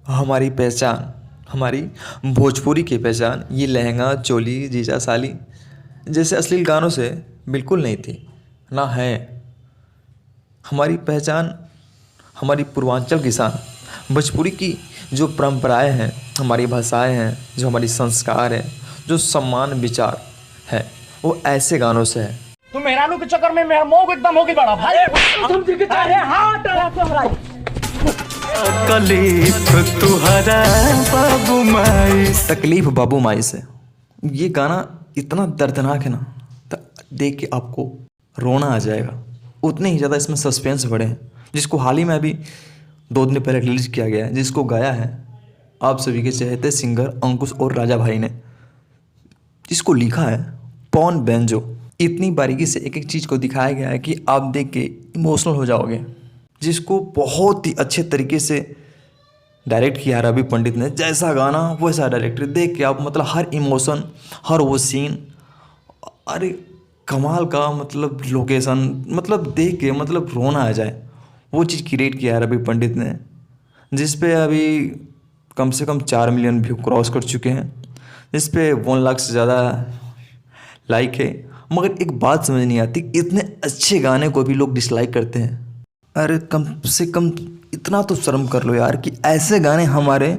हमारी पहचान, हमारी भोजपुरी की पहचान ये लहंगा चोली जीजा साली जैसे अश्लील गानों से बिल्कुल नहीं थी, ना है। हमारी पहचान हमारी पूर्वांचल की शान भोजपुरी की जो परंपराएं हैं, हमारी भाषाएं हैं, जो हमारी संस्कार है, जो सम्मान विचार है, वो ऐसे गानों से है। तू मेहरानू के चक्कर में मेरा मोह एकदम हो गई बड़ा भाई। समझ के चाहे हाथ तकलीफ तुहरा बाबू माई तकलीफ बाबू माई से ये गाना इतना दर्दनाक है ना, देख के आपको रोना आ जाएगा। उतने ही ज़्यादा इसमें सस्पेंस बड़े हैं, जिसको हाल ही में अभी 2 दिन पहले रिलीज किया गया है, जिसको गाया है आप सभी के चहेते सिंगर अंकुश और राजा भाई ने, जिसको लिखा है पवन बेंजो। इतनी बारीकी से एक एक चीज़ को दिखाया गया है कि आप देख के इमोशनल हो जाओगे। जिसको बहुत ही अच्छे तरीके से डायरेक्ट किया रवि पंडित ने, जैसा गाना वैसा डायरेक्टर, देख के आप मतलब हर इमोशन, हर वो सीन, अरे कमाल का मतलब लोकेशन, मतलब देख के मतलब रोना आ जाए। वो चीज़ क्रिएट किया है रवि पंडित ने, जिस पे अभी कम से कम 4 मिलियन व्यू क्रॉस कर चुके हैं, जिस पे 1 लाख से ज़्यादा लाइक है। मगर एक बात समझ नहीं आती, इतने अच्छे गाने को भी लोग डिसलाइक करते हैं। अरे कम से कम इतना तो शर्म कर लो यार कि ऐसे गाने हमारे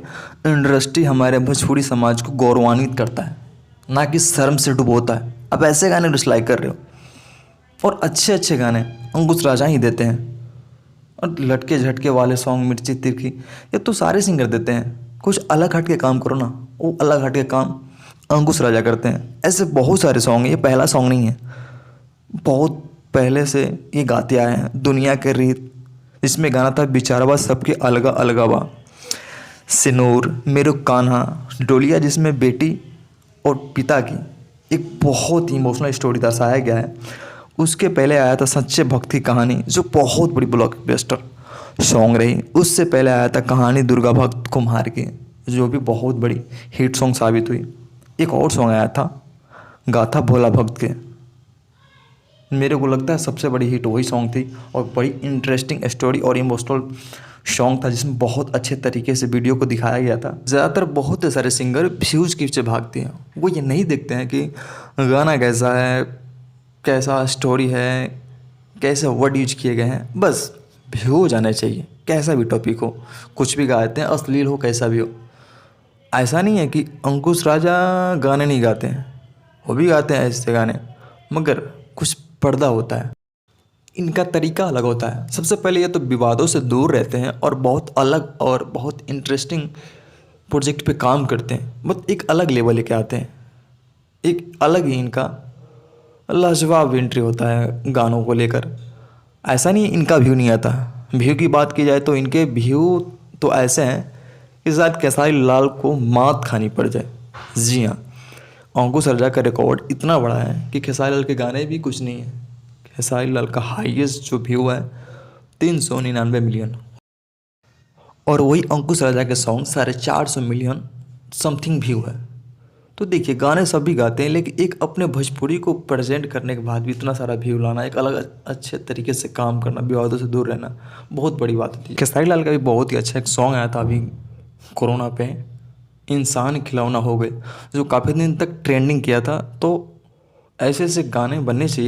इंडस्ट्री, हमारे भोजपुरी समाज को गौरवान्वित करता है, ना कि शर्म से डुबोता है। अब ऐसे गाने डिसलाइक कर रहे हो, और अच्छे अच्छे गाने अंकुश राजा ही देते हैं। और लटके झटके वाले सॉन्ग, मिर्ची तिरखी, ये तो सारे सिंगर देते हैं। कुछ अलग हट के काम करो ना, वो अलग हट के काम अंकुश राजा करते हैं। ऐसे बहुत सारे सॉन्ग हैं, ये पहला सॉन्ग नहीं है, बहुत पहले से ये गाते आए हैं। दुनिया के रीत, इसमें गाना था बिचारवा सबके अलगा अलगावा, सिनूर, मेरे कान्हा, डोलिया, जिसमें बेटी और पिता की एक बहुत ही इमोशनल स्टोरी दर्शाया गया है। उसके पहले आया था सच्चे भक्ति कहानी, जो बहुत बड़ी ब्लॉकबस्टर सॉन्ग रही। उससे पहले आया था कहानी दुर्गा भक्त कुम्हार की, जो भी बहुत बड़ी हिट सॉन्ग साबित हुई। एक और सॉन्ग आया था गाथा भोला भक्त के, मेरे को लगता है सबसे बड़ी हिट वही सॉन्ग थी, और बड़ी इंटरेस्टिंग स्टोरी और इमोशनल सॉन्ग था, जिसमें बहुत अच्छे तरीके से वीडियो को दिखाया गया था। ज़्यादातर बहुत सारे सिंगर व्यूज़ के पीछे भागते हैं, वो ये नहीं देखते हैं कि गाना कैसा है, कैसा स्टोरी है, कैसे वर्ड यूज किए गए हैं। बस व्यूज आने चाहिए, कैसा भी टॉपिक हो, कुछ भी गाते हैं, अश्लील हो, कैसा भी हो। ऐसा नहीं है कि अंकुश राजा गाने नहीं गाते हैं, वो भी गाते हैं ऐसे गाने, मगर कुछ पर्दा होता है, इनका तरीका अलग होता है। सबसे पहले ये तो विवादों से दूर रहते हैं और बहुत अलग और बहुत इंटरेस्टिंग प्रोजेक्ट पे काम करते हैं, मतलब एक अलग लेवल लेके आते हैं। एक अलग ही इनका लाजवाब एंट्री होता है गानों को लेकर। ऐसा नहीं इनका व्यू नहीं आता। व्यू की बात की जाए तो इनके व्यू तो ऐसे हैं कि शायद खेसारी लाल को मात खानी पड़ जाए। जी हाँ, अंकुश राजा का रिकॉर्ड इतना बड़ा है कि खेसारी लाल के गाने भी कुछ नहीं है। खेसारी लाल का हाईएस्ट जो व्यू है 399 मिलियन, और वही अंकुश राजा के सॉन्ग 450 मिलियन समथिंग व्यू है। तो देखिए, गाने सभी गाते हैं, लेकिन एक अपने भोजपुरी को प्रेजेंट करने के बाद भी इतना सारा व्यू लाना, एक अलग अच्छे तरीके से काम करना, विवादों से दूर रहना, बहुत बड़ी बात होती है। खेसारी लाल का भी बहुत ही अच्छा एक सॉन्ग आया था अभी कोरोना पे, इंसान खिलौना हो गए, जो काफ़ी दिन तक ट्रेंडिंग किया था। तो ऐसे ऐसे गाने बनने चाहिए।